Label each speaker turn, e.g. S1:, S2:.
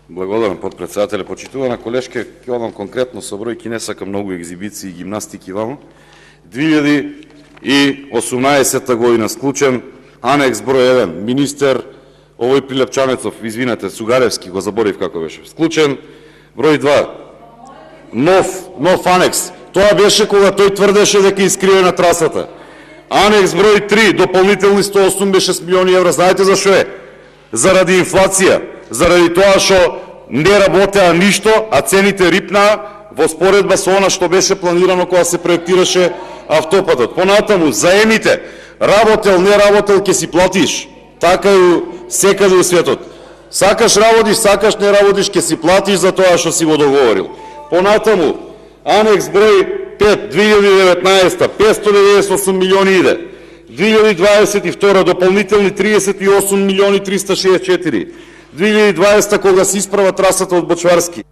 S1: Благодарам, подпредседателе. Почитувана колешке, ќе одам конкретно со бројки, не сакам многу екзибиции и гимнастики вамо. 2018 година склучен анекс број 1, министер овој Прилепчанецов, извинете, Сугаревски, го заборив како беше. Склучен број 2, нов анекс. Тоа беше кога тој тврдеше дека искривена трасата. Анекс број 3, дополнителни 186 милиони евра. Знаете зашо е? Заради инфлација. Заради тоа што не работеа ништо, а цените рипнаа во споредба со она што беше планирано кога се проектираше автопатот. Понатаму, заемите, работел, не работел, ќе си платиш. Така и секаде у светот. Сакаш работиш, сакаш не работиш, ќе си платиш за тоа што си го договорил. Понатаму, анекс број 5, 2019, 598 милиони иде. 2022 дополнителни 38 милиони 364. 2020 кога се исправа трасата од Бочварски.